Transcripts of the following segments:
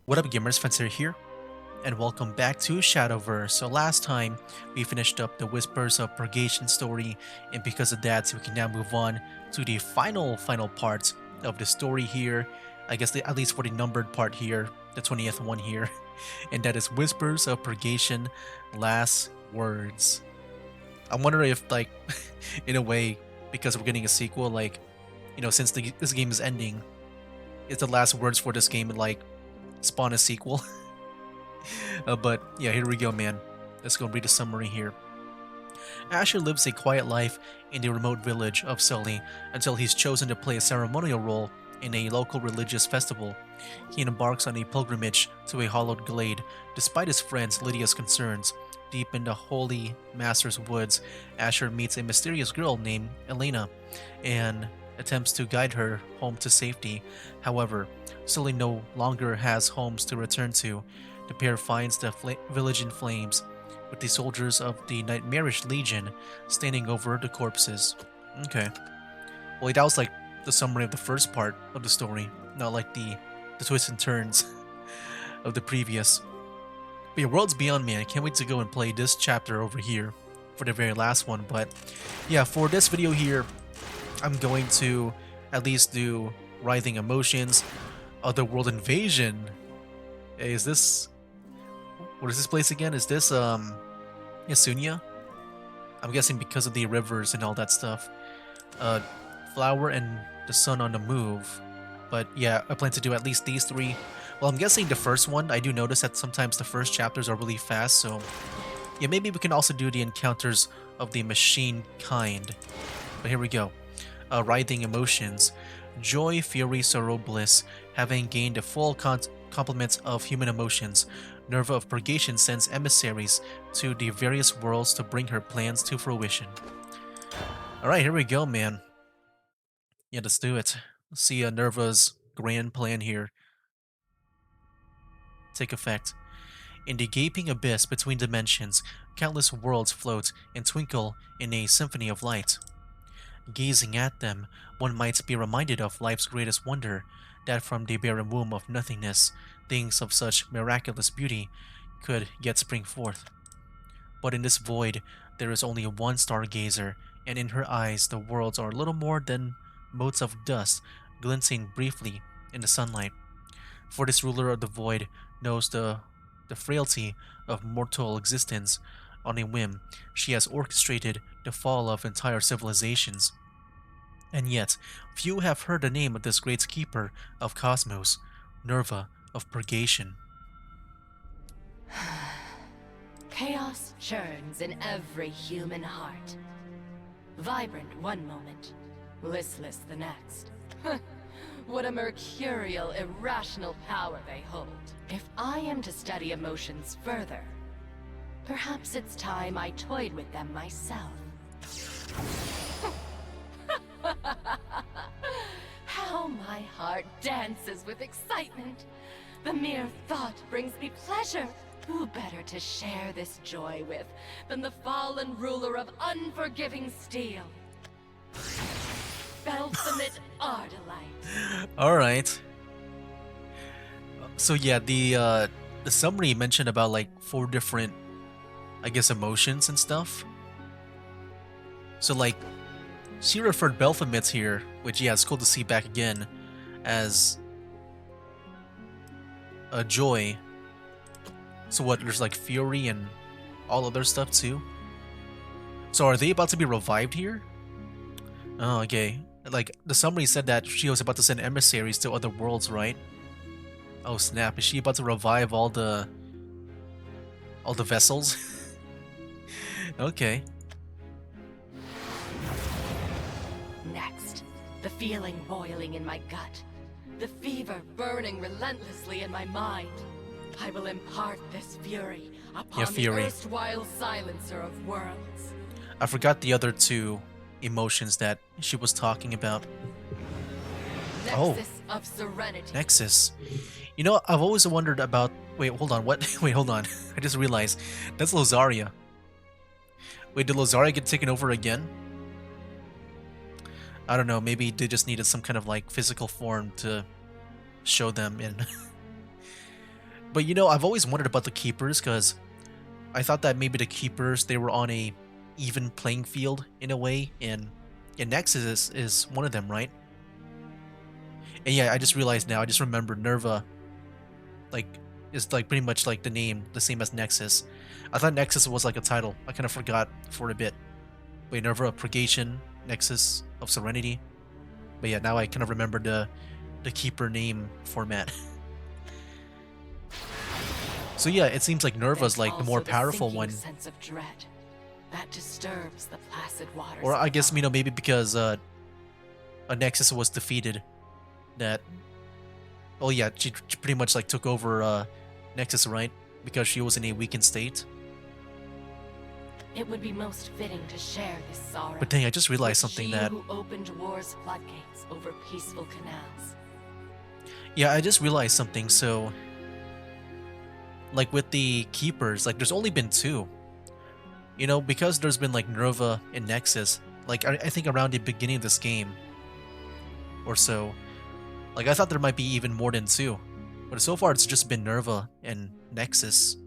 What up gamers, Fencer here, and welcome back to Shadowverse. So last time, we finished up the Whispers of Purgation story, and because of that, we can now move on to the final part of the story here. I guess at least for the numbered part here, the 20th one here, and that is Whispers of Purgation, Last Words. I'm wondering if, like, in a way, because we're getting a sequel, like, since this game is ending, is the last words for this game, like, spawn a sequel. But yeah, here we go, man. Let's go read the summary here. Asher lives a quiet life in the remote village of Sully until he's chosen to play a ceremonial role in a local religious festival. He embarks on a pilgrimage to a hollowed glade. Despite his friend Lydia's concerns, deep in the Holy Master's woods, Asher meets a mysterious girl named Elena and attempts to guide her home to safety. However, Sully no longer has homes to return to. The pair finds the village in flames, with the soldiers of the Nightmarish Legion standing over the corpses. Okay. Well, that was like the summary of the first part of the story, not like the twists and turns of the previous. But yeah, Worlds Beyond, man, I can't wait to go and play this chapter over here for the very last one. But yeah, for this video here, I'm going to at least do Writhing Emotions, Otherworld Invasion. Is this... what is this place again? Is this, Yasunia? I'm guessing because of the rivers and all that stuff. Flower and the Sun on the Move. But yeah, I plan to do at least these three. Well, I'm guessing the first one, I do notice that sometimes the first chapters are really fast, so... yeah, maybe we can also do the encounters of the machine kind. But here we go. Writhing Emotions. Joy, fury, sorrow, bliss. Having gained the full complement of human emotions, Nerva of Purgation sends emissaries to the various worlds to bring her plans to fruition. Alright, here we go, man. Yeah, let's do it. Let's see Nerva's grand plan here take effect. In the gaping abyss between dimensions, countless worlds float and twinkle in a symphony of light. Gazing at them, one might be reminded of life's greatest wonder, that from the barren womb of nothingness, things of such miraculous beauty could yet spring forth. But in this void, there is only one stargazer, and in her eyes the worlds are little more than motes of dust glinting briefly in the sunlight. For this ruler of the void knows the frailty of mortal existence. On a whim, she has orchestrated the fall of entire civilizations. And yet, few have heard the name of this great keeper of cosmos, Nerva of Purgation. Chaos churns in every human heart. Vibrant one moment, listless the next. What a mercurial, irrational power they hold. If I am to study emotions further, perhaps it's time I toyed with them myself. How my heart dances with excitement. The mere thought brings me pleasure. Who better to share this joy with than the fallen ruler of unforgiving steel? Belphamit Ardalite. Alright. So yeah, the summary mentioned about like 4 different, I guess, emotions and stuff. So like, she referred Belphamit here, which yeah, it's cool to see back again, as a joy. So what, there's like fury and all other stuff too? So are they about to be revived here? Oh, okay. Like, the summary said that she was about to send emissaries to other worlds, right? Oh snap, is she about to revive all the vessels? Okay. Next, the feeling boiling in my gut. The fever burning relentlessly in my mind. I will impart this fury upon the erstwhile silencer of worlds. I forgot the other 2 emotions that she was talking about. Nexus of Serenity. Nexus. You know, I've always wondered about... wait, hold on, what? Wait, hold on. I just realized. That's Lozaria. Wait, did Lozaria get taken over again? I don't know, maybe they just needed some kind of, like, physical form to show them in. But you know, I've always wondered about the keepers because I thought that maybe the keepers they were on a even playing field in a way, and Nexus is one of them, right? And yeah, I just realized now. I just remembered Nerva, like, is like pretty much like the name, the same as Nexus. I thought Nexus was like a title. I kind of forgot for a bit. Wait, Nerva of Purgation, Nexus of Serenity. But yeah, now I kind of remember the keeper name format. So yeah, it seems like Nerva's There's like the more also the powerful sinking one. sense of dread that disturbs the placid waters. Or of I guess, you know, thought. maybe because a Nexus was defeated, that, oh yeah, she pretty much like took over Nexus, right? Because she was in a weakened state. It would be most fitting to share this sorrow. But dang, I just realized with something she that, who opened war's floodgates over peaceful canals. yeah, I just realized something. So, like with the keepers, like there's only been two. You know, because there's been like Nerva and Nexus. Like I think around the beginning of this game, or so. Like I thought there might be even more than two, but so far it's just been Nerva and Nexus.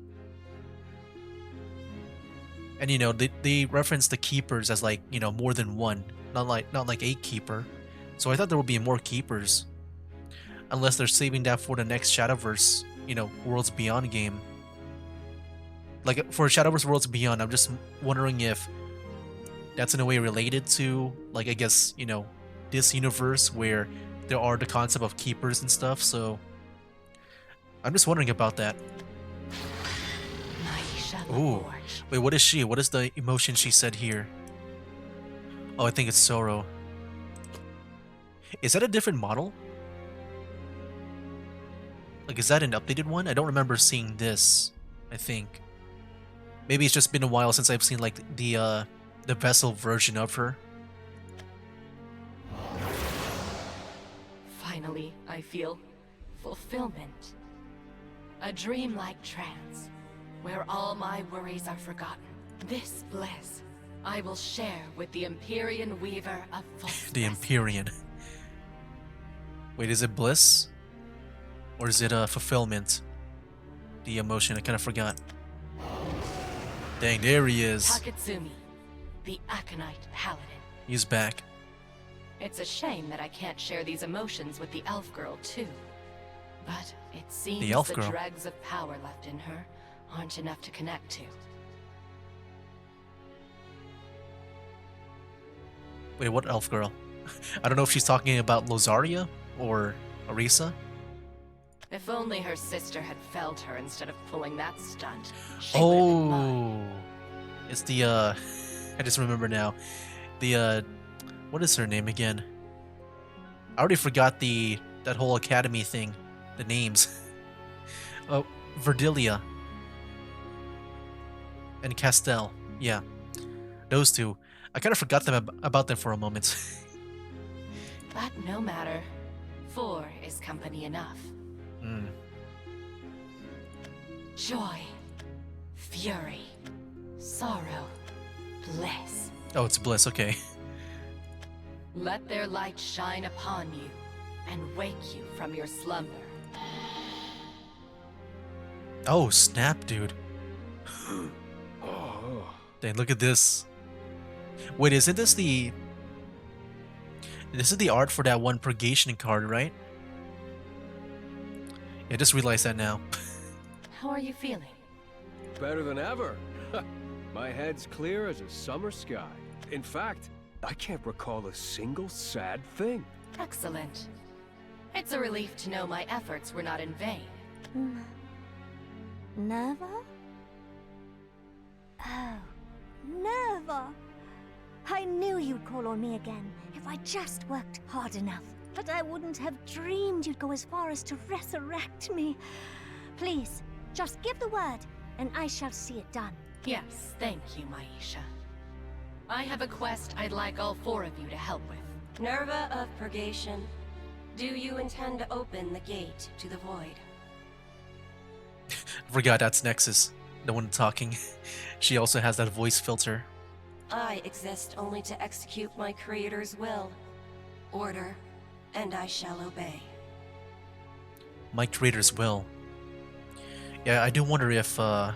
And you know, they reference the keepers as like, you know, more than one, not like a keeper. So I thought there would be more keepers, unless they're saving that for the next Shadowverse, you know, Worlds Beyond game. Like for Shadowverse Worlds Beyond, I'm just wondering if that's in a way related to, like, I guess, you know, this universe where there are the concept of keepers and stuff. So I'm just wondering about that. Naisha Ooh, Laforge. wait, what is she? What is the emotion she said here? Oh, I think it's sorrow. Is that a different model? Like, is that an updated one? I don't remember seeing this, I think. Maybe it's just been a while since I've seen, like, the vessel version of her. Finally, I feel fulfillment. A dreamlike trance, where all my worries are forgotten. This bliss I will share with the Empyrean Weaver of Falseness. The Empyrean. Wait, is it bliss? Or is it fulfillment? The emotion, I kind of forgot. Dang, there he is. Taketsumi, the Aconite Paladin. He's back. It's a shame that I can't share these emotions with the elf girl too. But it seems The elf the girl? dregs of power left in her aren't enough to connect to. Wait, what elf girl? I don't know if she's talking about Lozaria or Arisa. If only her sister had felled her instead of pulling that stunt. She would have been mine. Oh, it's the I just remember now. The what is her name again? I already forgot that whole academy thing, the names. Oh, Verdilia and Castell. Yeah, those two. I kind of forgot about them for a moment. But no matter. 4 is company enough. Hmm. Joy, fury, sorrow, bliss. Oh, it's Bliss. Okay. Let their light shine upon you and wake you from your slumber. Oh, snap, dude. Dang, look at this. Wait, isn't this the... This is the art for that one Purgation card, right? Yeah, I just realized that now. How are you feeling? Better than ever. My head's clear as a summer sky. In fact, I can't recall a single sad thing. Excellent. It's a relief to know my efforts were not in vain. Nerva? Oh, Nerva! I knew you'd call on me again if I just worked hard enough. But I wouldn't have dreamed you'd go as far as to resurrect me. Please, just give the word, and I shall see it done. Yes, thank you, Maisha. I have a quest I'd like all 4 of you to help with. Nerva of Purgation, do you intend to open the gate to the void? I forgot that's Nexus, the one talking. She also has that voice filter. I exist only to execute my creator's will. Order, and I shall obey. My creator's will. Yeah, I do wonder if because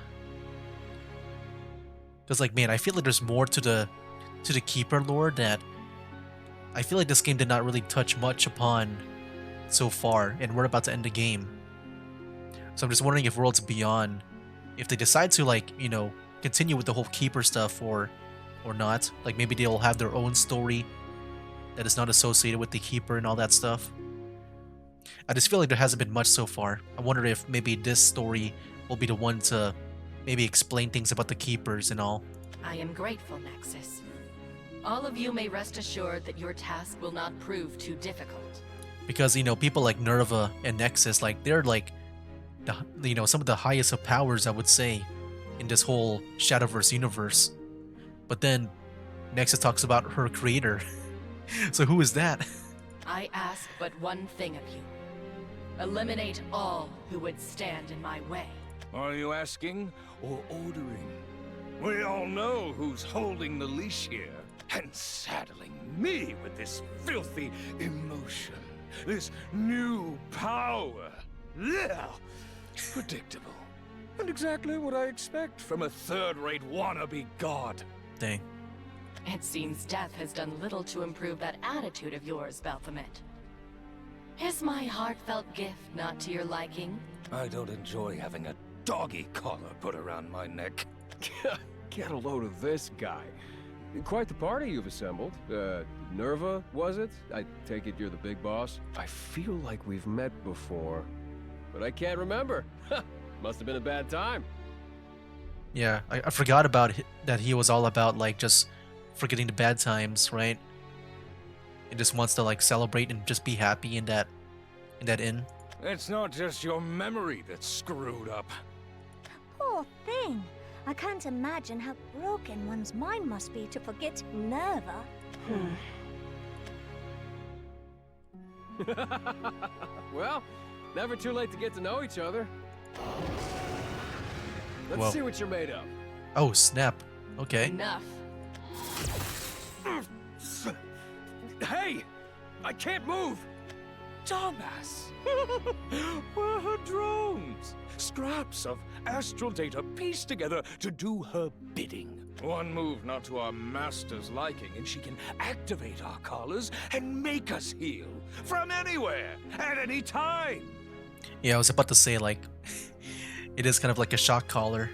like man, I feel like there's more to the Keeper lore that I feel like this game did not really touch much upon so far, and we're about to end the game. So I'm just wondering if Worlds Beyond, if they decide to like, continue with the whole Keeper stuff or not. Like maybe they'll have their own story that is not associated with the Keeper and all that stuff. I just feel like there hasn't been much so far. I wonder if maybe this story will be the one to maybe explain things about the Keepers and all. I am grateful, Nexus. All of you may rest assured that your task will not prove too difficult. Because, people like Nerva and Nexus, like, they're like, some of the highest of powers, I would say, in this whole Shadowverse universe. But then Nexus talks about her creator. So who is that? I ask but one thing of you. Eliminate all who would stand in my way. Are you asking or ordering? We all know who's holding the leash here and saddling me with this filthy emotion, this new power. Yeah, predictable. And exactly what I expect from a third-rate wannabe god. Dang. It seems death has done little to improve that attitude of yours, Baphomet. Is my heartfelt gift not to your liking? I don't enjoy having a doggy collar put around my neck. Get a load of this guy. Quite the party you've assembled. Nerva, was it? I take it you're the big boss? I feel like we've met before, but I can't remember. Must have been a bad time. Yeah, I forgot about that he was all about, like, just forgetting the bad times, right? And just wants to, like, celebrate and just be happy in that inn. It's not just your memory that's screwed up. Poor thing. I can't imagine how broken one's mind must be to forget Nerva. Well, never too late to get to know each other. Let's Whoa. see what you're made of. Oh, snap. Okay. Enough. Hey! I can't move! Dumbass! Where are her drones? Scraps of astral data pieced together to do her bidding. One move not to our master's liking, and she can activate our collars and make us heal. From anywhere, at any time! Yeah, I was about to say, like, it is kind of like a shock collar.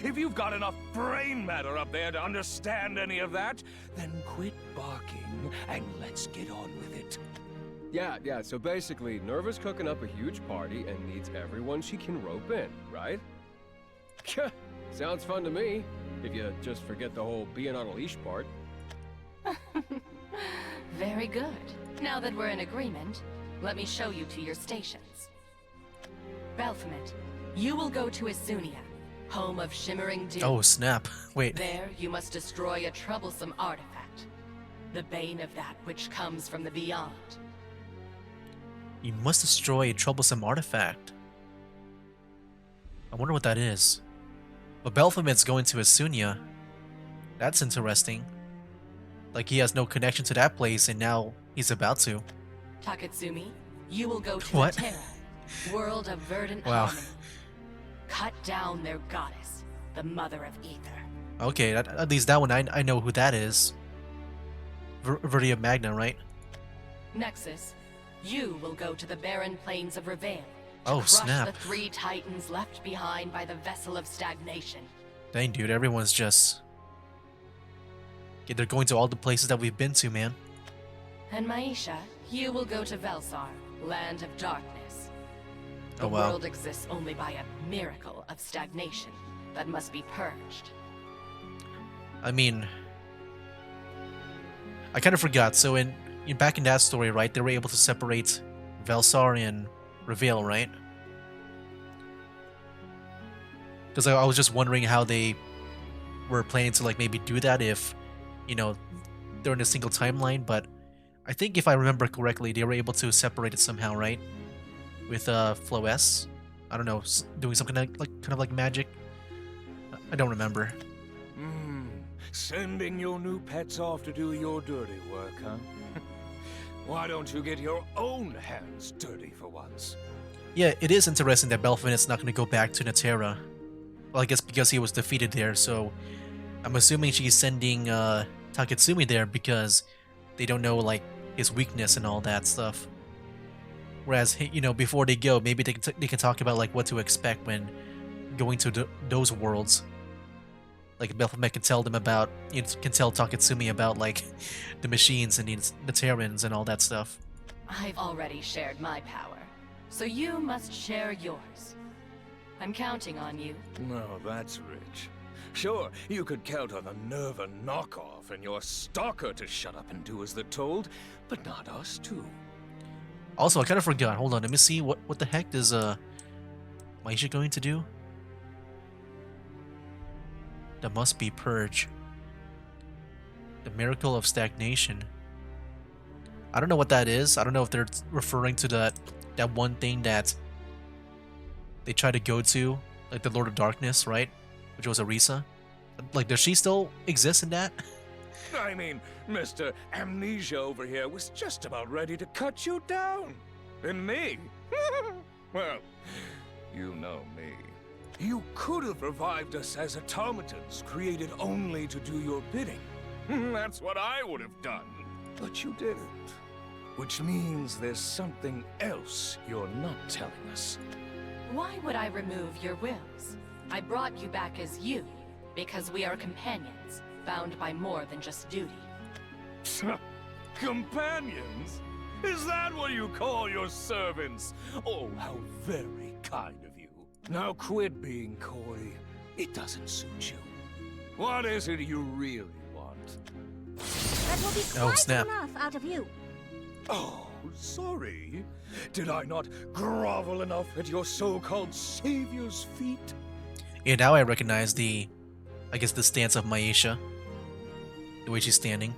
If you've got enough brain matter up there to understand any of that, then quit barking and let's get on with it. Yeah, so basically, Nerva's cooking up a huge party and needs everyone she can rope in, right? Sounds fun to me, if you just forget the whole being on a leash part. Very good. Now that we're in agreement, let me show you to your stations. Baphomet, you will go to Isunia, home of Shimmering Dew. Oh, snap. Wait. There, you must destroy a troublesome artifact. The bane of that which comes from the beyond. You must destroy a troublesome artifact. I wonder what that is. But Baphomet's going to Isunia. That's interesting. Like he has no connection to that place and now he's about to. Taketsumi, you will go to What? Terra, world of verdant Wow. harmony. Cut down their goddess, the mother of ether. Okay, at least that one I know who that is. Verdia Magna, right? Nexus, you will go to the barren plains of Reveil to Oh, crush snap. the 3 titans left behind by the vessel of stagnation. Dang, dude, everyone's just... Yeah, they're going to all the places that we've been to, man. And Maisha, you will go to Velsar, land of darkness. The Oh, wow. world exists only by a miracle of stagnation that must be purged. I mean... I kind of forgot, so back in that story, right, they were able to separate Velsar and Reveal, right? Because I was just wondering how they were planning to, like, maybe do that if, they're in a single timeline, but I think if I remember correctly, they were able to separate it somehow, right? With Floes? I don't know, doing something kind of like magic? I don't remember. Sending your new pets off to do your dirty work, huh? Why don't you get your own hands dirty for once? Yeah, it is interesting that Belfinet's not going to go back to Natera. Well, I guess because he was defeated there, so I'm assuming she's sending Taketsumi there because they don't know, like, his weakness and all that stuff. Whereas, you know, before they go, maybe they can talk about, like, what to expect when going to those worlds. Like, Baphomet can tell them about, you know, can tell Taketsumi about, like, the machines and the Terrans and all that stuff. I've already shared my power, so you must share yours. I'm counting on you. No, that's rich. Sure, you could count on the Nerva knockoff and your stalker to shut up and do as they're told, but not us two. Also, I kind of forgot. Hold on, let me see. What the heck is Maisha going to do? That must be Purge. The Miracle of Stagnation. I don't know what that is. I don't know if they're referring to that one thing that they try to go to, like the Lord of Darkness, right? Which was Arisa. Like, does she still exist in that? I mean, Mr. Amnesia over here was just about ready to cut you down. And me? Well, you know me. You could have revived us as automatons, created only to do your bidding. That's what I would have done. But you didn't. Which means there's something else you're not telling us. Why would I remove your wills? I brought you back as you, because we are companions, bound by more than just duty. Companions? Is that what you call your servants? Oh, how very kind of you. Now quit being coy. It doesn't suit you. What is it you really want? That will be Oh, quite snap. enough out of you. Oh, sorry. Did I not grovel enough at your so-called savior's feet? Yeah, now I recognize I guess the stance of Maisha. The way she's standing.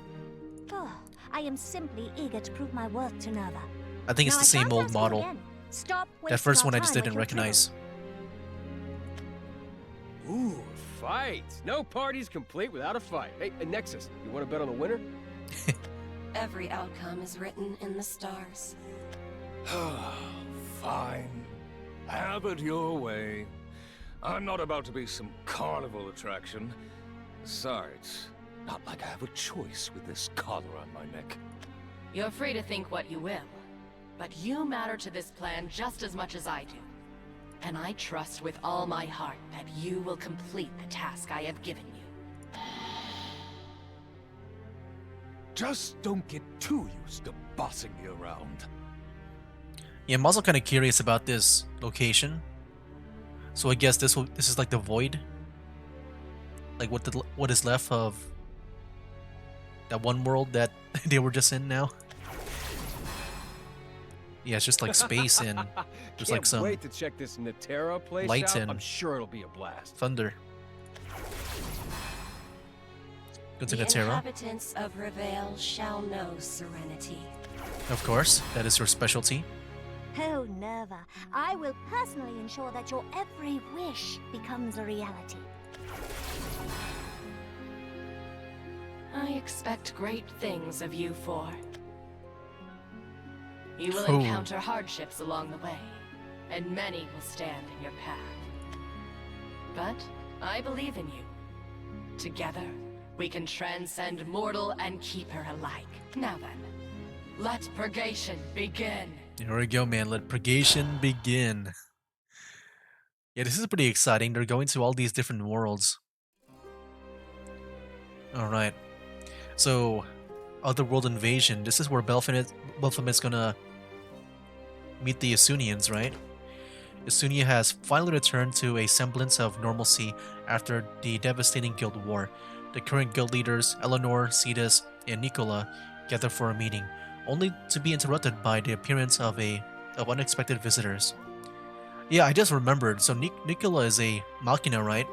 Oh, I am simply eager to prove my worth to Nerva. I think it's Now, the I same can't old ask you model. again. Stop That wasting first our one I just time didn't with your recognize. Ooh, a fight. No party's complete without a fight. Hey, Nexus, you want to bet on the winner? Every outcome is written in the stars. Fine. Have it your way. I'm not about to be some carnival attraction. Besides, not like I have a choice with this collar on my neck. You're free to think what you will, but you matter to this plan just as much as I do. And I trust with all my heart that you will complete the task I have given you. Just don't get too used to bossing me around. Yeah, I'm also kind of curious about this location. So I guess this is like the void. Like what is left of that one world that they were just in now. Yeah, it's just like space and there's like Can't some wait to check this Natera place lights out. and I'm sure it'll be a blast. thunder. Go to The Natera. inhabitants of Reveil shall know serenity. Of course, that is your specialty. Oh, Nerva, I will personally ensure that your every wish becomes a reality. I expect great things of you four. You will Oh. encounter hardships along the way, and many will stand in your path. But I believe in you. Together, we can transcend mortal and keeper alike. Now then, let purgation begin. Here we go, man. Let purgation begin. Yeah, this is pretty exciting. They're going to all these different worlds. Alright. So, Otherworld Invasion. This is where Baphomet's gonna meet the Isunians, right? Isunia has finally returned to a semblance of normalcy after the devastating guild war. The current guild leaders, Eleanor, Cetus, and Nicola, gather for a meeting, only to be interrupted by the appearance of unexpected visitors. Yeah, I just remembered. So Nicola is a Machina, right?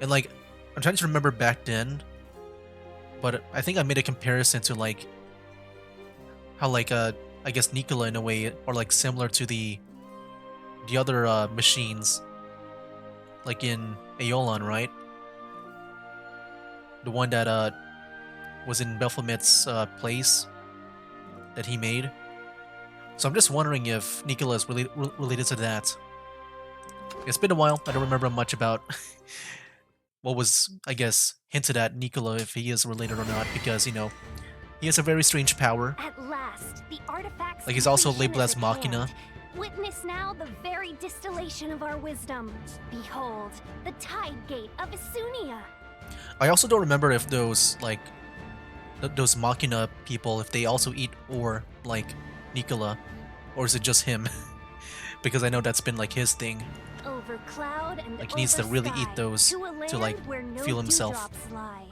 And like, I'm trying to remember back then, but I think I made a comparison to like how like I guess Nicola in a way are like similar to the other machines, like in Aeolon, right? The one that was in Baphomet's place that he made. So I'm just wondering if Nicola is related to that. It's been a while. I don't remember much about what was, I guess, hinted at Nicola, if he is related or not, because, you know, he has a very strange power. At last, the artifact's Like, he's also completion labeled is as at Machina. hand. Witness now the very distillation of our wisdom. Behold, the tide gate of Isunia. I also don't remember if those, like, those Machina people, if they also eat ore, like Nicola, or is it just him? Because I know that's been, like, his thing. Over cloud and Like, he needs to over really sky, eat those to, a land to, like, where no feel himself. dewdrops lie.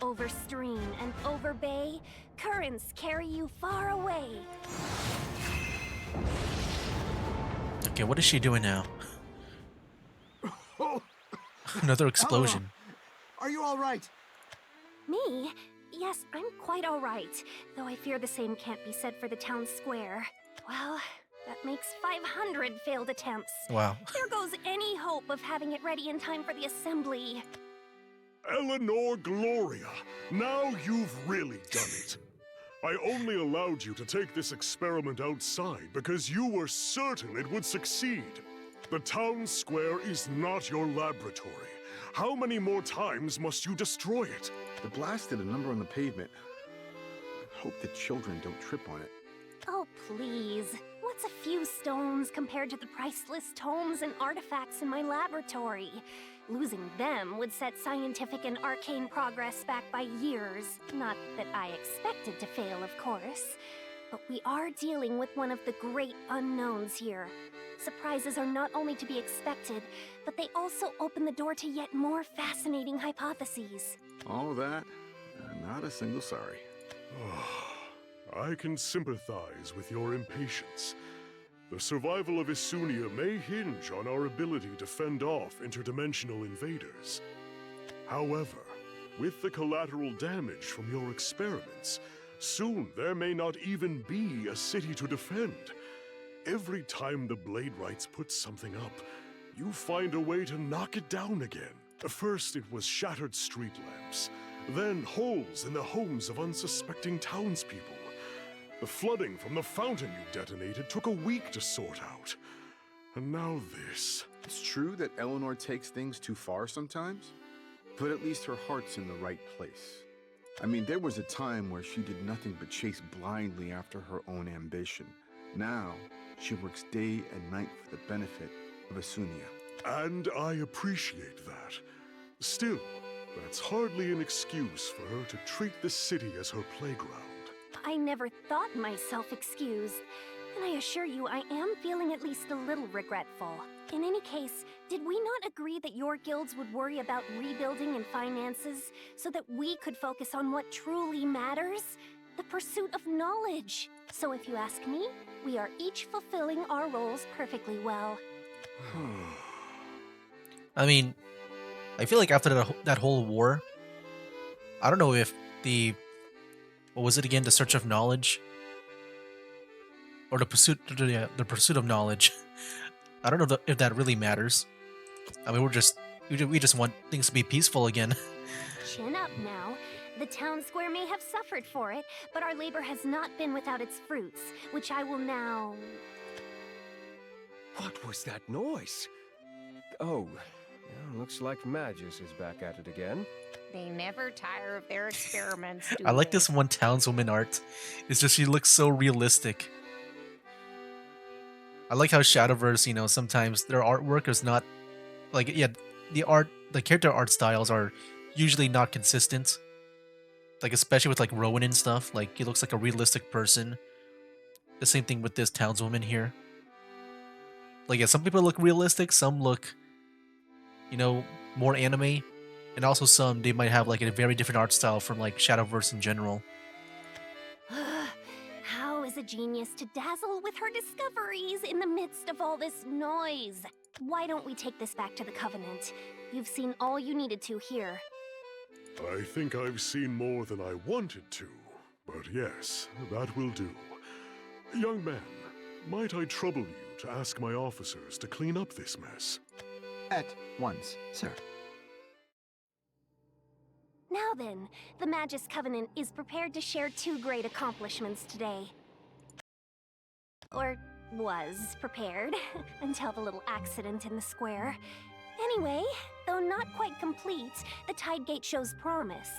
Over stream and over bay, currents carry you far away. Okay, what is she doing now? Another explosion. Are you all right? Me? Yes, I'm quite all right. Though I fear the same can't be said for the town square. Well, that makes 500 failed attempts. Wow. There goes any hope of having it ready in time for the assembly. Eleanor Gloria, now you've really done it. I only allowed you to take this experiment outside because you were certain it would succeed. The town square is not your laboratory. How many more times must you destroy it? The blast did a number on the pavement. I hope the children don't trip on it. Oh, please. What's a few stones compared to the priceless tomes and artifacts in my laboratory? Losing them would set scientific and arcane progress back by years. Not that I expected to fail, of course. But we are dealing with one of the great unknowns here. Surprises are not only to be expected, but they also open the door to yet more fascinating hypotheses. All that, not a single sorry. I can sympathize with your impatience. The survival of Isunia may hinge on our ability to fend off interdimensional invaders. However, with the collateral damage from your experiments, soon there may not even be a city to defend. Every time the Bladerites put something up, you find a way to knock it down again. First it was shattered street lamps, then holes in the homes of unsuspecting townspeople. The flooding from the fountain you detonated took a week to sort out. And now this. It's true that Eleanor takes things too far sometimes, but at least her heart's in the right place. I mean, there was a time where she did nothing but chase blindly after her own ambition. Now, she works day and night for the benefit of Isunia. And I appreciate that. Still, that's hardly an excuse for her to treat the city as her playground. I never thought myself excused, and I assure you I am feeling at least a little regretful. In any case, did we not agree that your guilds would worry about rebuilding and finances so that we could focus on what truly matters? The pursuit of knowledge. So if you ask me, we are each fulfilling our roles perfectly well. I mean, I feel like after that whole war, I don't know if what was it again? The search of knowledge, or the pursuit of knowledge. I don't know if that really matters. I mean, we just want things to be peaceful again. Chin up now. The town square may have suffered for it, but our labor has not been without its fruits, which I will now... What was that noise? Oh, yeah, looks like Magus is back at it again. They never tire of their experiments, do I like they? this one townswoman art. It's just she looks so realistic. I like how Shadowverse, you know, sometimes their artwork is not like, yeah, the character art styles are usually not consistent. Like, especially with like Rowan and stuff, like he looks like a realistic person. The same thing with this townswoman here. Like, yeah, some people look realistic, some look, you know, more anime, and also some, they might have like a very different art style from like Shadowverse in general. How is a genius to dazzle with her discoveries in the midst of all this noise? Why don't we take this back to the Covenant? You've seen all you needed to here. I think I've seen more than I wanted to, but yes, that will do. Young man, might I trouble you to ask my officers to clean up this mess? At once, sir. Now then, the Magus Covenant is prepared to share two great accomplishments today. Or was prepared, until the little accident in the square. Anyway, though not quite complete, the Tide Gate shows promise.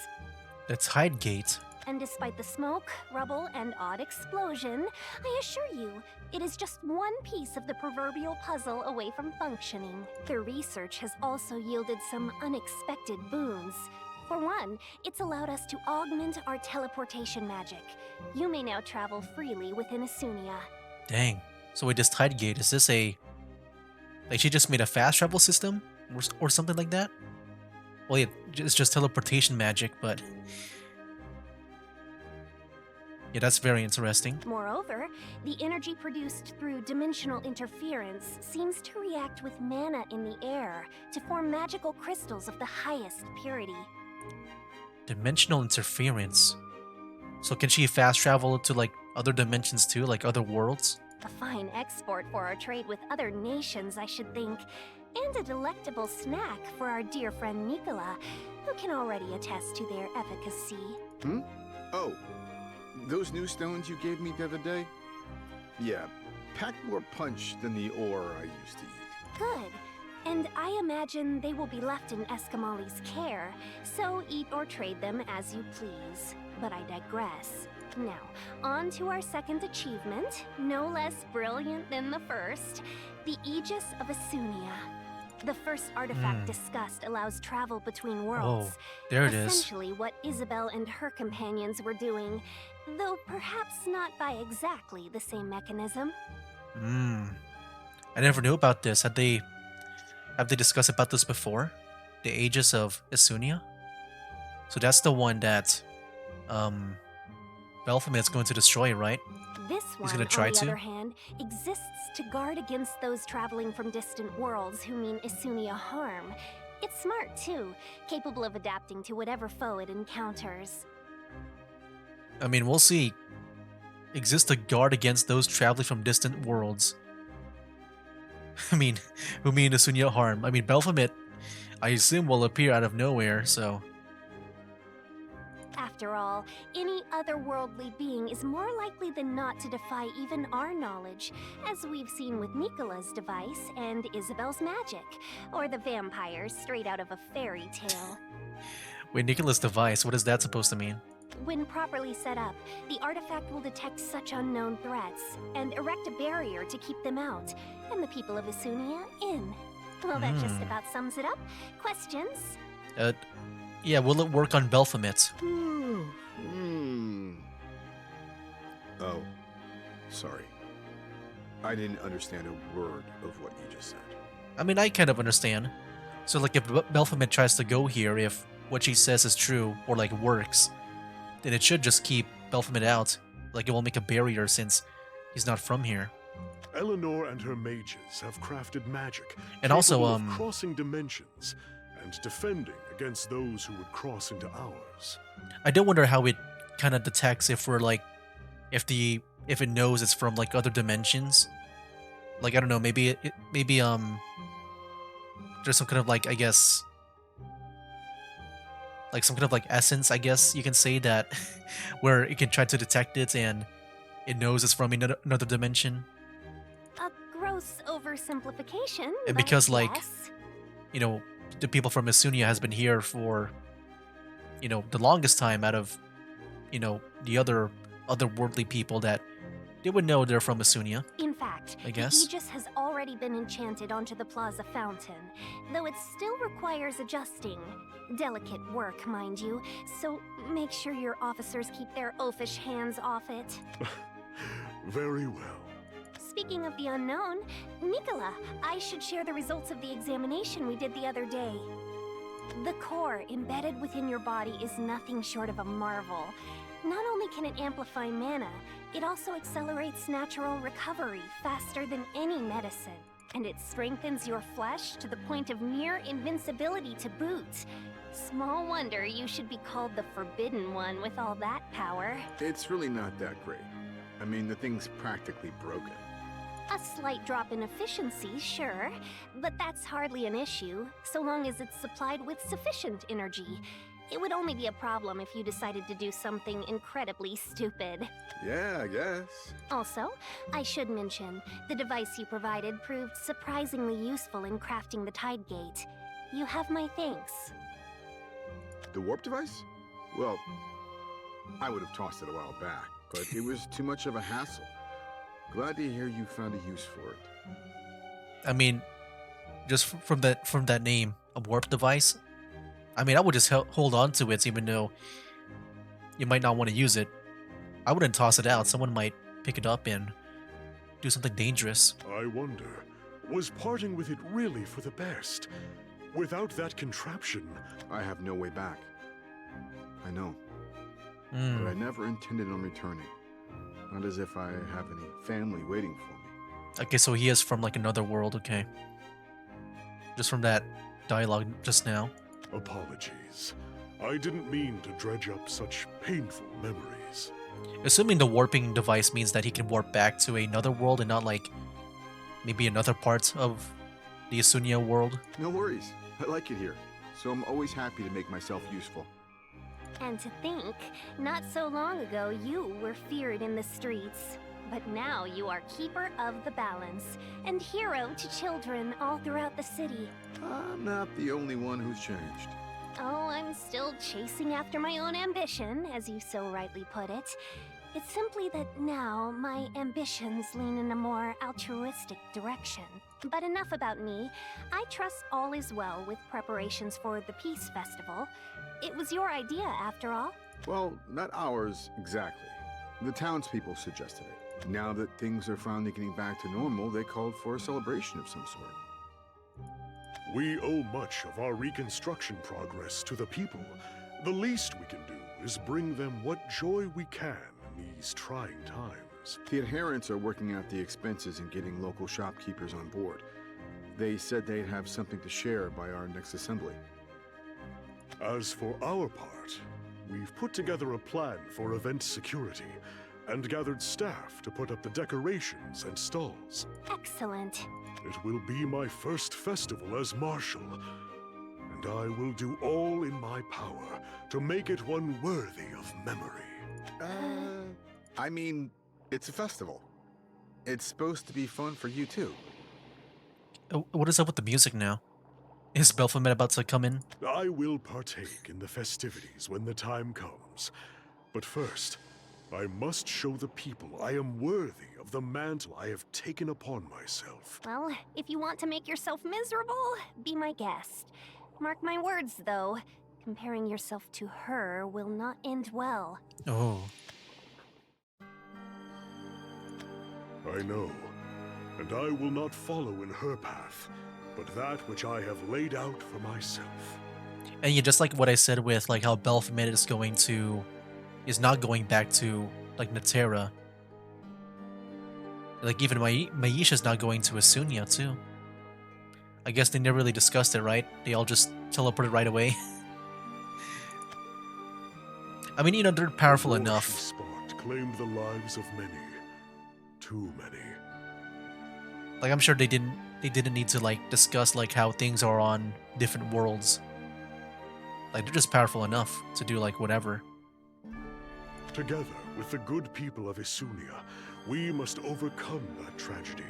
The Tide Gate. And despite the smoke, rubble, and odd explosion, I assure you, it is just one piece of the proverbial puzzle away from functioning. The research has also yielded some unexpected boons. For one, it's allowed us to augment our teleportation magic. You may now travel freely within Isunia. Dang. So wait, this Tide Gate, is this a... Like she just made a fast travel system? Or something like that? Well, yeah, it's just teleportation magic, but... Yeah, that's very interesting. Moreover, the energy produced through dimensional interference seems to react with mana in the air to form magical crystals of the highest purity. Dimensional interference. So can she fast travel to like other dimensions too, like other worlds? A fine export for our trade with other nations, I should think. And a delectable snack for our dear friend Nicola, who can already attest to their efficacy. Hmm? Oh, those new stones you gave me the other day? Yeah, packed more punch than the ore I used to eat. Good. And I imagine they will be left in Escamali's care, so eat or trade them as you please. But I digress. Now, on to our second achievement, no less brilliant than the first, the Aegis of Isunia. The first artifact discussed allows travel between worlds. Oh, there it is. Essentially what Isabel and her companions were doing, though perhaps not by exactly the same mechanism. I never knew about this. Have they discussed about this before? The Aegis of Isunia? So that's the one that Baphomet's going to destroy, right? This one, He's gonna try on the to? other hand, exists to guard against those traveling from distant worlds who mean Isunia harm. It's smart, too, capable of adapting to whatever foe it encounters. I mean, we'll see. Exists to guard against those traveling from distant worlds. I mean, who mean Isunia harm? I mean, Baphomet, I assume, will appear out of nowhere, so... After all, any otherworldly being is more likely than not to defy even our knowledge, as we've seen with Nicola's device and Isabel's magic, or the vampires straight out of a fairy tale. Wait, Nicola's device, what is that supposed to mean? When properly set up, the artifact will detect such unknown threats and erect a barrier to keep them out, and the people of Isunia in. Well, that just about sums it up. Questions? Yeah, will it work on Baphomet? Oh, sorry. I didn't understand a word of what you just said. I mean, I kind of understand. So, like, if Baphomet tries to go here, if what she says is true, or, like, works, then it should just keep Baphomet out. Like, it will make a barrier since he's not from here. Eleanor and her mages have crafted magic And also, capable of crossing dimensions and defending against those who would cross into ours. I do wonder how it kind of detects if we're, like, if it knows it's from, like, other dimensions. Like, I don't know, maybe there's some kind of, like, I guess, like some kind of, like, essence, I guess you can say, that where it can try to detect it and it knows it's from another dimension. A gross oversimplification, And but because, like, yes. you know, the people from Isunia has been here for, you know, the longest time out of, you know, the otherworldly people, that they would know they're from Isunia. In fact, I guess. the Aegis has already been enchanted onto the Plaza Fountain, though it still requires adjusting. Delicate work, mind you, so make sure your officers keep their oafish hands off it. Very well. Speaking of the unknown, Nicola, I should share the results of the examination we did the other day. The core embedded within your body is nothing short of a marvel. Not only can it amplify mana, it also accelerates natural recovery faster than any medicine. And it strengthens your flesh to the point of near invincibility to boot. Small wonder you should be called the Forbidden One with all that power. It's really not that great. I mean, the thing's practically broken. A slight drop in efficiency, sure, but that's hardly an issue, so long as it's supplied with sufficient energy. It would only be a problem if you decided to do something incredibly stupid. Yeah, I guess. Also, I should mention, the device you provided proved surprisingly useful in crafting the Tide Gate. You have my thanks. The warp device? Well, I would have tossed it a while back, but it was too much of a hassle. Glad to hear you found a use for it. I mean, just from that name, a warp device. I mean, I would just hold on to it, even though you might not want to use it. I wouldn't toss it out. Someone might pick it up and do something dangerous. I wonder, was parting with it really for the best? Without that contraption... I have no way back. I know. But I never intended on returning. Not as if I have any family waiting for me. Okay, so he is from like another world, okay. Just from that dialogue just now. Apologies. I didn't mean to dredge up such painful memories. Assuming the warping device means that he can warp back to another world and not like maybe another part of the Asunia world. No worries. I like it here. So I'm always happy to make myself useful. And to think, not so long ago you were feared in the streets. But now you are keeper of the balance, and hero to children all throughout the city. I'm not the only one who's changed. Oh, I'm still chasing after my own ambition, as you so rightly put it. It's simply that now my ambitions lean in a more altruistic direction. But enough about me. I trust all is well with preparations for the Peace Festival. It was your idea, after all. Well, not ours exactly. The townspeople suggested it. Now that things are finally getting back to normal, they called for a celebration of some sort. We owe much of our reconstruction progress to the people. The least we can do is bring them what joy we can in these trying times. The adherents are working out the expenses and getting local shopkeepers on board. They said they'd have something to share by our next assembly. As for our part, we've put together a plan for event security and gathered staff to put up the decorations and stalls. Excellent. It will be my first festival as Marshal, and I will do all in my power to make it one worthy of memory. I mean, it's a festival. It's supposed to be fun for you too. What is up with the music now? Is Baphomet about to come in? I will partake in the festivities when the time comes. But first, I must show the people I am worthy of the mantle I have taken upon myself. Well, if you want to make yourself miserable, be my guest. Mark my words, though. Comparing yourself to her will not end well. Oh. I know, and I will not follow in her path, but that which I have laid out for myself. And yeah, just like what I said with like how Baphomet is not going back to like Natera. Like even Maisha's not going to Asunia too. I guess they never really discussed it, right? They all just teleported right away. I mean, you know, they're powerful enough. Spot claimed the lives of many. Too many. Like I'm sure they didn't need to like discuss like how things are on different worlds. Like they're just powerful enough to do like whatever. Together with the good people of Isunia, we must overcome that tragedy.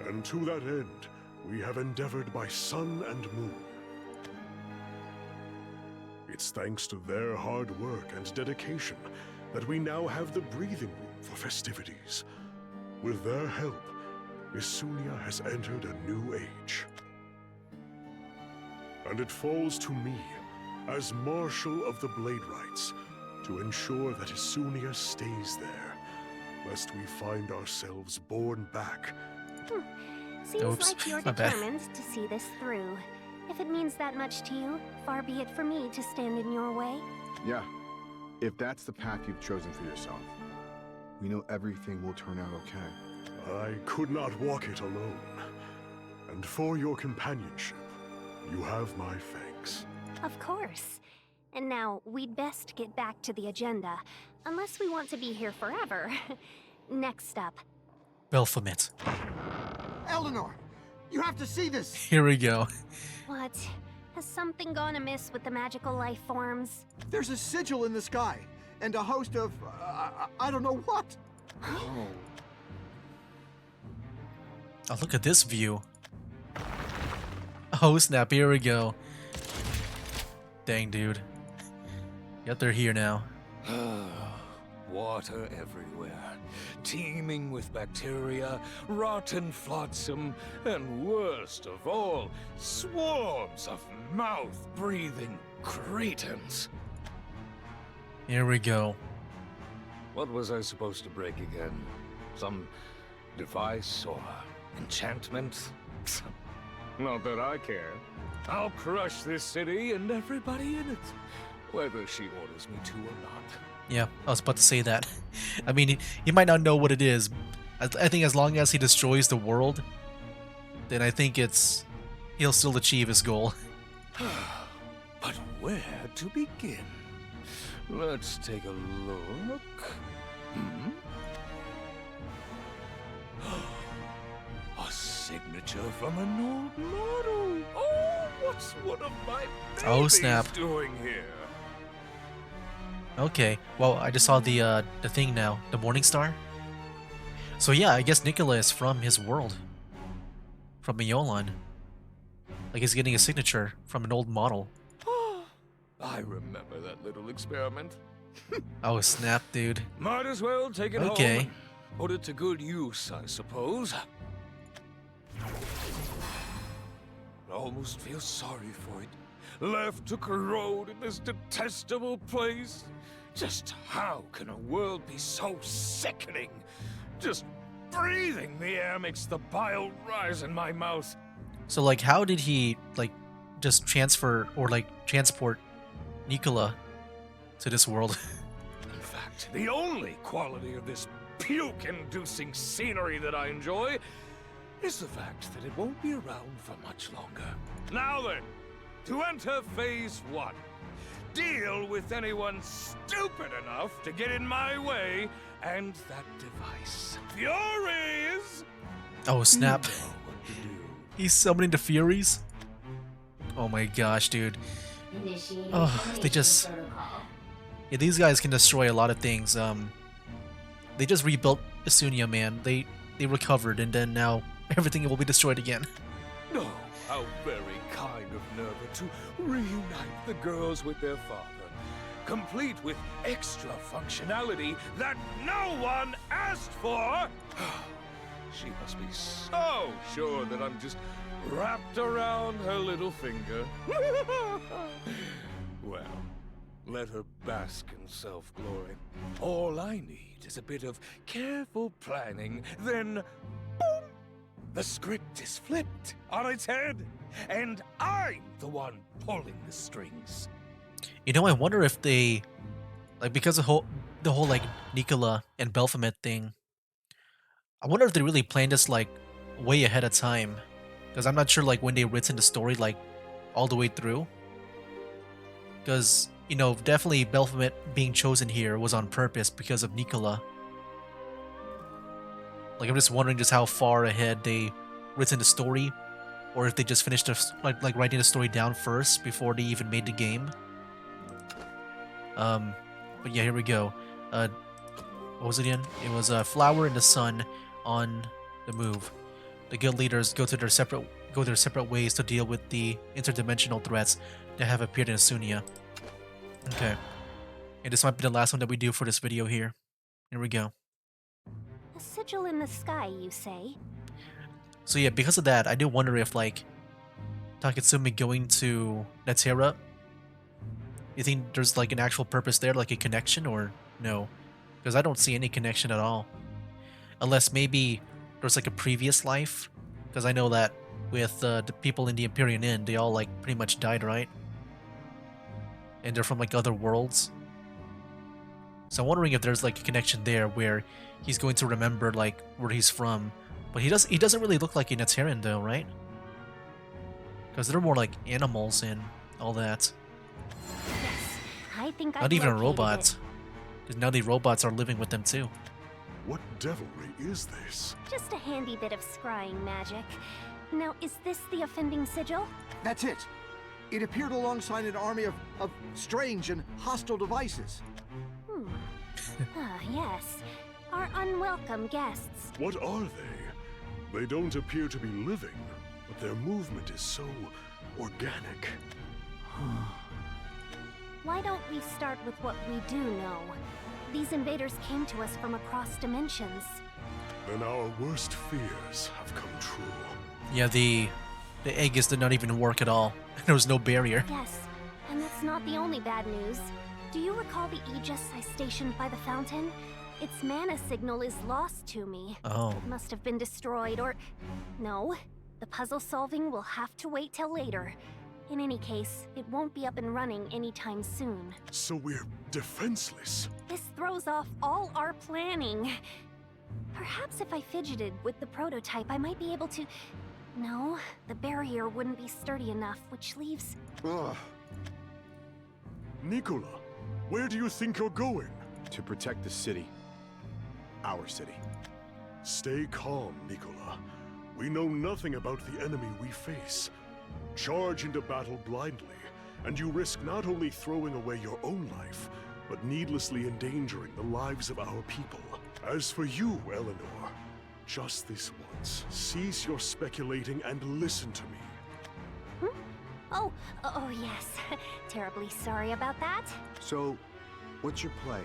And to that end, we have endeavored by sun and moon. It's thanks to their hard work and dedication that we now have the breathing room for festivities. With their help, Isunia has entered a new age. And it falls to me, as Marshal of the Blade Rights, to ensure that Isunia stays there, lest we find ourselves borne back. Seems Oops, like you're my bad. determined to see this through. If it means that much to you, far be it for me to stand in your way. Yeah, if that's the path you've chosen for yourself, we know everything will turn out okay. I could not walk it alone. And for your companionship, you have my thanks. Of course. And now, we'd best get back to the agenda, unless we want to be here forever. Next up. Baphomet. Eleanor, you have to see this. Here we go. What? Has something gone amiss with the magical life forms? There's a sigil in the sky, and a host of, I don't know what. Oh. Oh, look at this view. Oh snap, here we go. Dang, dude. Yep, they're here now. Water everywhere, teeming with bacteria, rotten flotsam, and worst of all, swarms of mouth-breathing cretins. Here we go. What was I supposed to break again? Some device or enchantment? Not that I care. I'll crush this city and everybody in it, whether she orders me to or not. Yeah, I was about to say that. I mean, he might not know what it is. I think as long as he destroys the world, then I think he'll still achieve his goal. But where to begin? Let's take a look. A signature from an old model. Oh, what's one of my babies snap. doing here? Okay, well, I just saw the thing now, the Morning Star. So yeah, I guess Nicola is from his world, from Iolan. Like he's getting a signature from an old model. I remember that little experiment. Oh snap, dude. Might as well take it Okay. home and put it to good use, I suppose. I almost feel sorry for it. Left to corrode in this detestable place. Just how can a world be so sickening? Just breathing the air makes the bile rise in my mouth. So like, how did he like just transfer or like transport Nicola to this world? In fact, the only quality of this puke-inducing scenery that I enjoy is the fact that it won't be around for much longer. Now then, to enter Phase 1. Deal with anyone stupid enough to get in my way, and that device. Furies! Oh snap. You know what to do. He's summoning the Furies? Oh my gosh, dude. Oh, they just... Yeah, these guys can destroy a lot of things. They just rebuilt Isunia, man. They recovered, and then now everything will be destroyed again. No, how very kind of Nerva to reunite the girls with their father, complete with extra functionality that no one asked for. She must be so sure that I'm just wrapped around her little finger. Well, let her bask in self-glory. All I need is a bit of careful planning, then boom! The script is flipped on its head, and I'm the one pulling the strings. You know, I wonder if they, like, because of the whole like Nicola and Baphomet thing, I wonder if they really planned this like way ahead of time, because I'm not sure like when they written the story like all the way through. Because you know, definitely Baphomet being chosen here was on purpose because of Nicola. Like, I'm just wondering just how far ahead they written the story, or if they just finished the, like writing the story down first before they even made the game. But yeah, here we go. What was it again? It was a flower in the sun on the move. The guild leaders go their separate ways to deal with the interdimensional threats that have appeared in Isunia. Okay, and this might be the last one that we do for this video here. Here we go. A sigil in the sky, you say? So yeah, because of that, I do wonder if like Taketsumi going to Netera, you think there's like an actual purpose there, like a connection, or no? Because I don't see any connection at all. Unless maybe there's like a previous life, because I know that with the people in the Empyrean Inn, they all like pretty much died, right? And they're from like other worlds. So I'm wondering if there's like a connection there where he's going to remember like where he's from. But he doesn't really look like a Neteran though, right? Because they're more like animals and all that. Yes, I think Not I've even a located robot. it. Because now the robots are living with them too. What devilry is this? Just a handy bit of scrying magic. Now, is this the offending sigil? That's it. It appeared alongside an army of strange and hostile devices. Yes. Our unwelcome guests. What are they? They don't appear to be living, but their movement is so organic. Why don't we start with what we do know? These invaders came to us from across dimensions. Then our worst fears have come true. Yeah, the Aegis did not even work at all. There was no barrier. Yes, and that's not the only bad news. Do you recall the Aegis I stationed by the fountain? Its mana signal is lost to me. Oh. It must have been destroyed, or... No. The puzzle solving will have to wait till later. In any case, it won't be up and running anytime soon. So we're defenseless. This throws off all our planning. Perhaps if I fidgeted with the prototype, I might be able to... No, the barrier wouldn't be sturdy enough, which leaves... Ugh. Nicola, where do you think you're going? To protect the city. Our city. Stay calm, Nicola. We know nothing about the enemy we face. Charge into battle blindly, and you risk not only throwing away your own life, but needlessly endangering the lives of our people. As for you, Eleanor, just this once, cease your speculating and listen to me. Oh yes. Terribly sorry about that. So, what's your play?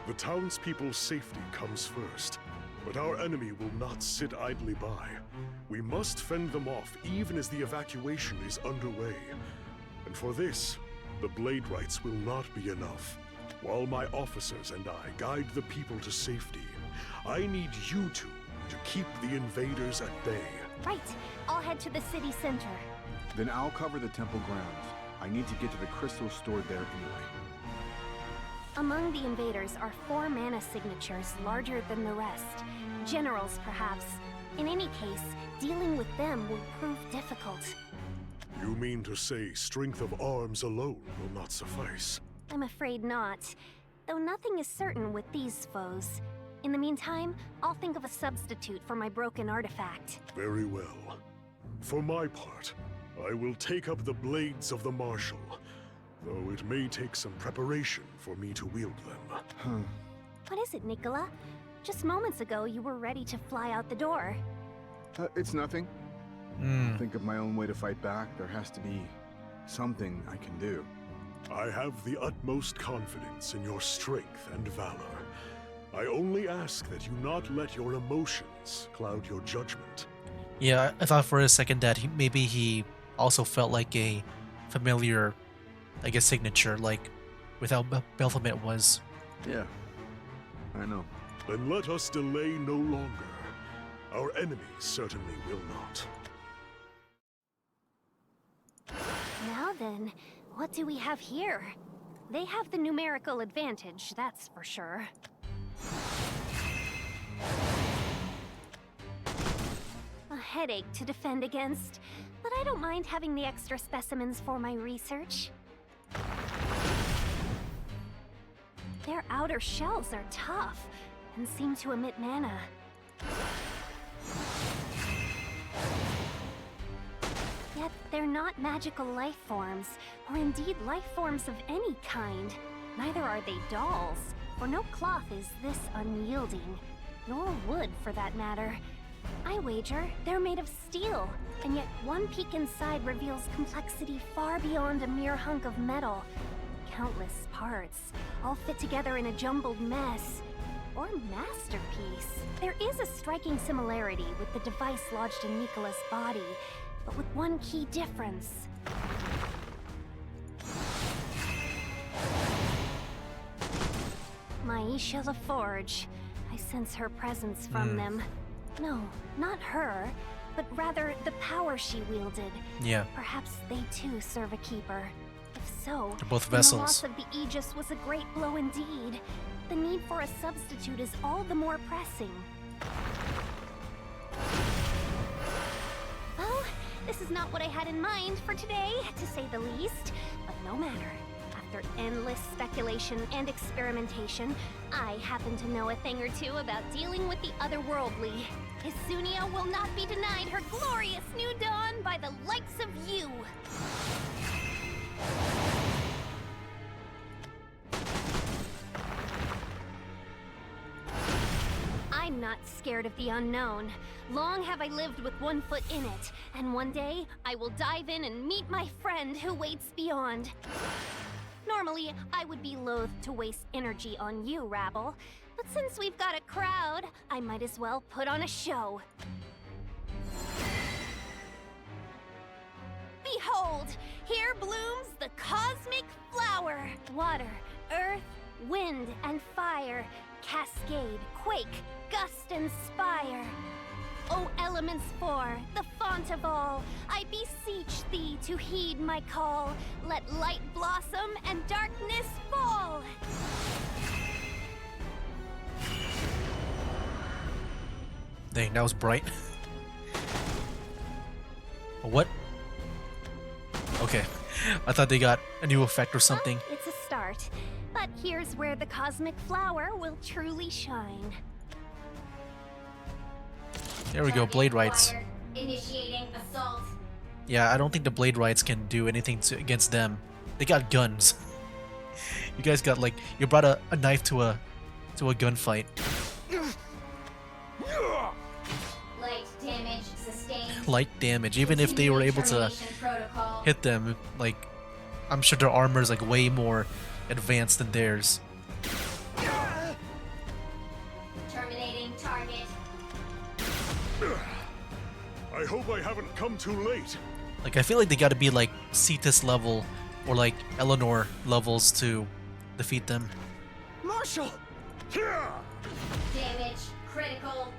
The townspeople's safety comes first, but our enemy will not sit idly by. We must fend them off even as the evacuation is underway. And for this, the Blade Rights will not be enough. While my officers and I guide the people to safety, I need you two to keep the invaders at bay. Right. I'll head to the city center. Then I'll cover the temple grounds. I need to get to the crystals stored there anyway. Among the invaders are 4 mana signatures larger than the rest. Generals, perhaps. In any case, dealing with them will prove difficult. You mean to say strength of arms alone will not suffice? I'm afraid not. Though nothing is certain with these foes. In the meantime, I'll think of a substitute for my broken artifact. Very well. For my part, I will take up the blades of the Marshal, though it may take some preparation for me to wield them. What is it, Nicola? Just moments ago, you were ready to fly out the door. It's nothing. Think of my own way to fight back. There has to be something I can do. I have the utmost confidence in your strength and valor. I only ask that you not let your emotions cloud your judgment. Yeah, I thought for a second that maybe he also felt like a familiar, I guess, signature, like without Baphomet was. Yeah, I know. Then let us delay no longer. Our enemies certainly will not. Now then, what do we have here? They have the numerical advantage, that's for sure. A headache to defend against, but I don't mind having the extra specimens for my research. Their outer shells are tough and seem to emit mana. Yet they're not magical life forms, or indeed life forms of any kind. Neither are they dolls, for no cloth is this unyielding, nor wood for that matter. I wager they're made of steel, and yet one peek inside reveals complexity far beyond a mere hunk of metal. Countless parts, all fit together in a jumbled mess. Or masterpiece. There is a striking similarity with the device lodged in Nicola's body, but with one key difference. Maisha LaForge. I sense her presence from them. No, not her, but rather the power she wielded. Yeah. Perhaps they too serve a keeper. If so, They're both then vessels. the loss of the Aegis was a great blow indeed. The need for a substitute is all the more pressing. Well, this is not what I had in mind for today, to say the least. But no matter. After endless speculation and experimentation, I happen to know a thing or two about dealing with the otherworldly. Isunia will not be denied her glorious new dawn by the likes of you. I'm not scared of the unknown. Long have I lived with one foot in it, and one day I will dive in and meet my friend who waits beyond. Normally, I would be loath to waste energy on you, Rabble, but since we've got a crowd, I might as well put on a show. Behold, here blooms the cosmic flower. Water, earth, wind, and fire, cascade, quake, gust, and spire. O elements four, the font of all, I beseech thee to heed my call. Let light blossom and darkness fall. Dang, that was bright. What? Okay. I thought they got a new effect or something. Well, it's a start. But here's where the cosmic flower will truly shine. There we go, blade rights. Initiating assault. Yeah, I don't think the blade rights can do anything against them. They got guns. You guys got like, you brought a knife to a gunfight. Light damage sustained. Light damage, even if they were able to hit them, like, I'm sure their armor is like way more advanced than theirs. Terminating target. I hope I haven't come too late. Like, I feel like they gotta be like Cetus level or like Eleanor levels to defeat them. Marshall! Damage critical.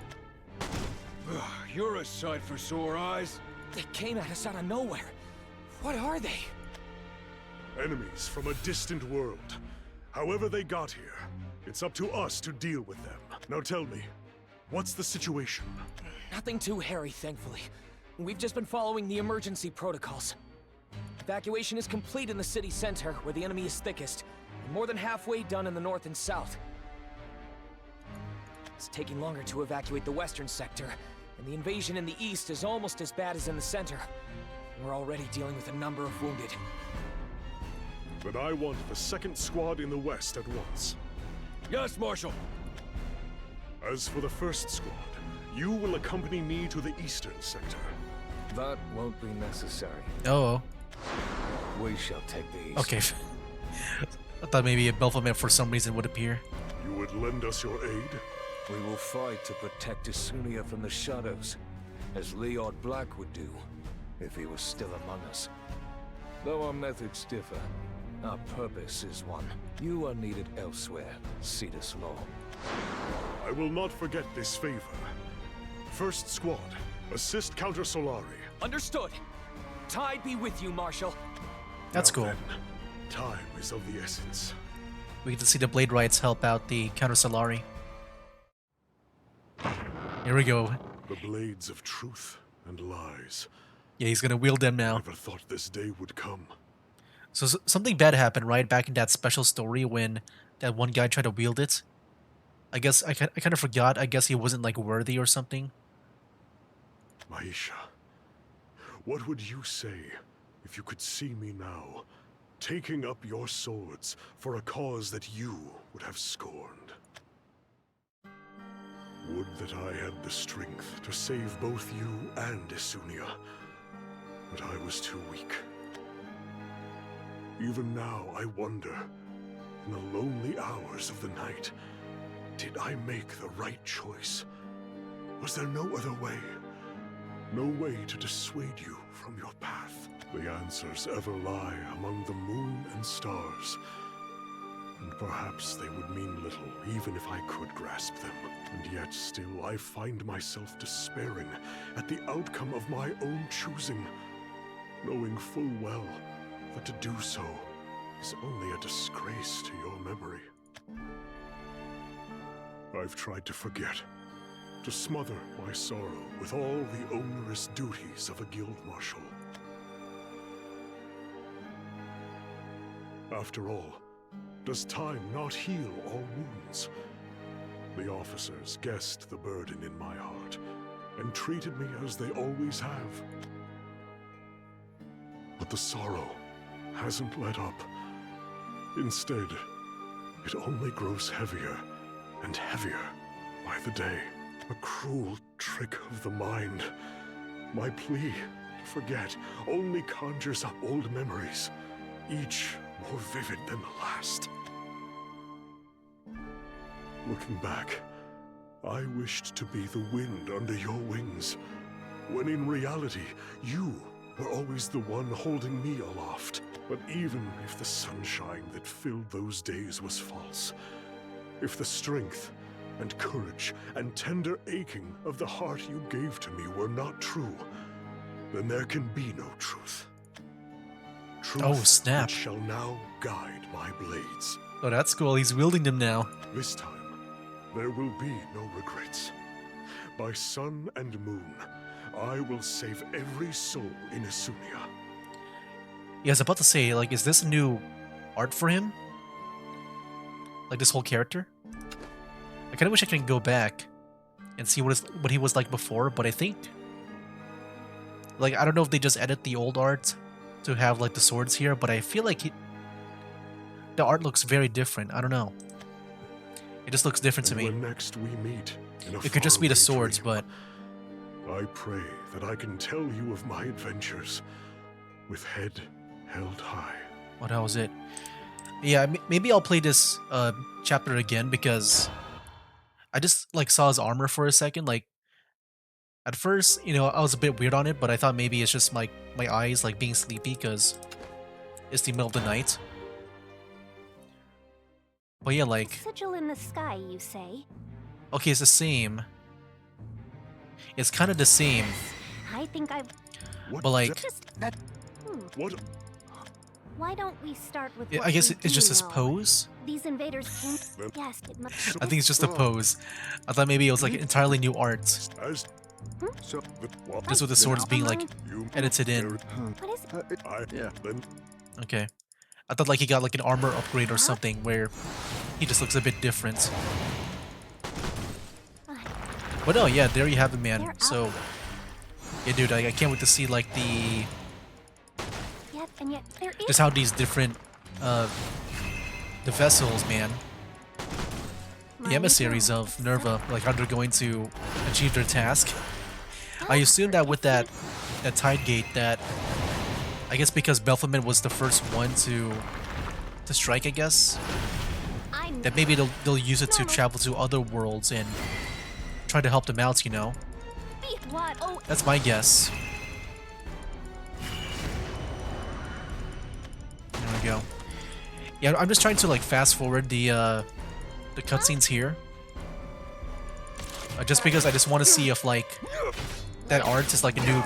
You're a sight for sore eyes. They came at us out of nowhere. What are they? Enemies from a distant world. However they got here, it's up to us to deal with them. Now tell me, what's the situation? Nothing too hairy, thankfully. We've just been following the emergency protocols. Evacuation is complete in the city center, where the enemy is thickest, and more than halfway done in the north and south. It's taking longer to evacuate the western sector, and the invasion in the east is almost as bad as in the center. We're already dealing with a number of wounded. But I want the second squad in the west at once. Yes, Marshal. As for the first squad, you will accompany me to the eastern sector. That won't be necessary. Oh. We shall take the east. Okay. I thought maybe a Belphegor for some reason would appear. You would lend us your aid? We will fight to protect Isunia from the shadows, as Leod Black would do, if he was still among us. Though our methods differ, our purpose is one. You are needed elsewhere, Cetus Law. I will not forget this favor. First squad, assist Counter Solari. Understood. Tide be with you, Marshal. That's Now cool. then, time is of the essence. We get to see the blade rights help out the Counter Solari. Here we go. The blades of truth and lies. Yeah, he's gonna wield them now. Never thought this day would come. So something bad happened, right? Back in that special story when that one guy tried to wield it. I guess I kind of forgot. I guess he wasn't like worthy or something. Maisha, what would you say if you could see me now, taking up your swords for a cause that you would have scorned? Would that I had the strength to save both you and Isunia, but I was too weak. Even now I wonder, in the lonely hours of the night, did I make the right choice? Was there no other way? No way to dissuade you from your path? The answers ever lie among the moon and stars. And perhaps they would mean little, even if I could grasp them. And yet still I find myself despairing at the outcome of my own choosing, knowing full well that to do so is only a disgrace to your memory. I've tried to forget, to smother my sorrow with all the onerous duties of a guild marshal. After all, does time not heal all wounds? The officers guessed the burden in my heart, and treated me as they always have. But the sorrow hasn't let up. Instead, it only grows heavier and heavier by the day. A cruel trick of the mind. My plea to forget only conjures up old memories, each more vivid than the last. Looking back, I wished to be the wind under your wings, when in reality, you were always the one holding me aloft. But even if the sunshine that filled those days was false, if the strength and courage and tender aching of the heart you gave to me were not true, then there can be no truth. Truth Oh, snap. which shall now guide my blades. Oh, that's cool. He's wielding them now. This time, there will be no regrets. By sun and moon, I will save every soul in Isunia. Yeah, I was about to say, like, is this new art for him? Like, this whole character? I kind of wish I could go back and see what he was like before, but I think... Like, I don't know if they just edit the old art to have, like, the swords here, but I feel like the art looks very different. I don't know. It just looks different to me. When next we meet in a It could just be the faraway swords, dream, but... I pray that I can tell you of my adventures with head held high. What hell was it? Yeah, maybe I'll play this chapter again because I just like saw his armor for a second. Like at first, you know, I was a bit weird on it, but I thought maybe it's just my eyes like being sleepy because it's the middle of the night. But yeah, like Sigil in the sky, you say? okay, it's the same. It's kind of the same, I think I've... but like What? Why don't we start with I what guess we it's just do his know? pose. These invaders came... Yes, it must... I think it's just a pose. I thought maybe it was like entirely new art, As So, just with the swords being like you edited in. What is it? Yeah. then Okay. I thought like he got like an armor upgrade or something where he just looks a bit different. But no, yeah, there you have it, man. So, yeah, dude, I can't wait to see like the Yet, and yet there is... just how these different the vessels, man, the emissaries of Nerva, like how they're going to achieve their task. I assume that with that tide gate, that I guess because Baphomet was the first one to strike, I guess that maybe they'll use it to travel to other worlds and try to help them out, you know. What? Oh, That's my guess. There we go. Yeah, I'm just trying to like fast forward the cutscenes here, just because I just want to see if like that art is like a new.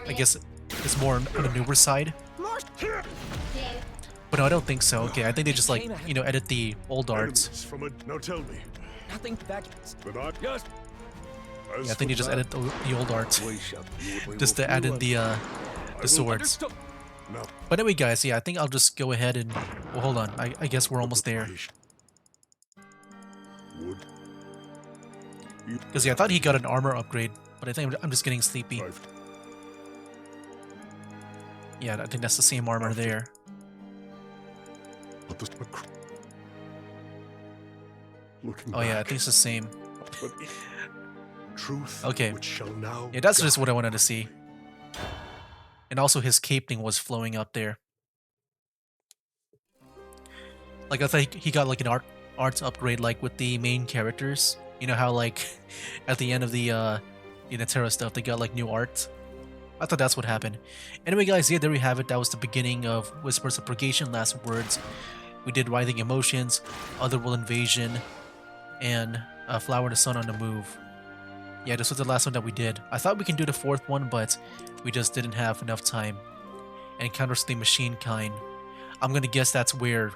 I guess it's more on the newer side. But no, I don't think so. Okay, I think they just like, you know, edit the old art. enemies from a now tell me. Nothing back. But I Yes. as Yeah, I think they for just that, edit the old art We shall do what we just will to add do in the will swords. Understood. now. But anyway, guys, yeah, I think I'll just go ahead and well, hold on. I guess we're almost there. Would Because yeah, I thought he got an armor upgrade, but I think I'm just getting sleepy. I've Yeah, I think that's the same armor there. but the looking Oh yeah, I back, think it's the same. but truth Okay. which shall now Yeah, that's just guide what I wanted to my see. And also his cape thing was flowing up there. Like I thought he got like an art upgrade like with the main characters. You know how like at the end of the Terra stuff they got like new art. I thought that's what happened. Anyway, guys, yeah, there we have it. That was the beginning of Whispers of Purgation, Last Words. We did Writhing Emotions, Otherworld Invasion, and Flower of the Sun on the Move. Yeah, this was the last one that we did. I thought we can do the fourth one, but we just didn't have enough time. And Encounters the Machine Kind. I'm gonna guess that's where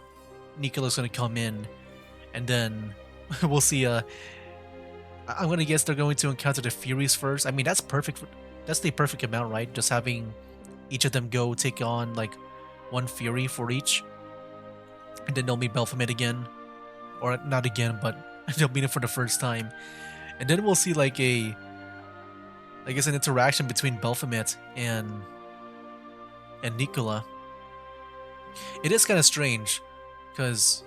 Nicola's gonna come in, and then we'll see. I'm gonna guess they're going to encounter the Furies first. I mean, that's perfect. That's the perfect amount, right? Just having each of them go take on like one Fury for each, and then they'll meet Baphomet again, or not again, but they'll meet him for the first time, and then we'll see like I guess an interaction between Baphomet and Nicola. It is kind of strange, because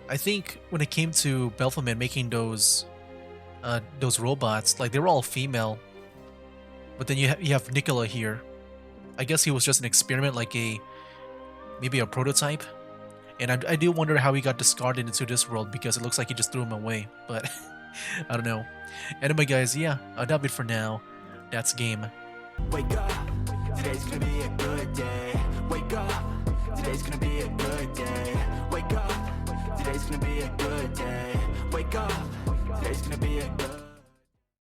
I think when it came to Belfleman making those robots, like they were all female. But then you have Nicola here. I guess he was just an experiment, like maybe a prototype. And I do wonder how he got discarded into this world, because it looks like he just threw him away. But I don't know. Anyway, guys, yeah, that'll be it for now. That's game. Wake up, today's gonna be a good day. Wake up, today's gonna be a good day. Wake up, today's gonna be a good day. Wake up, today's gonna be a good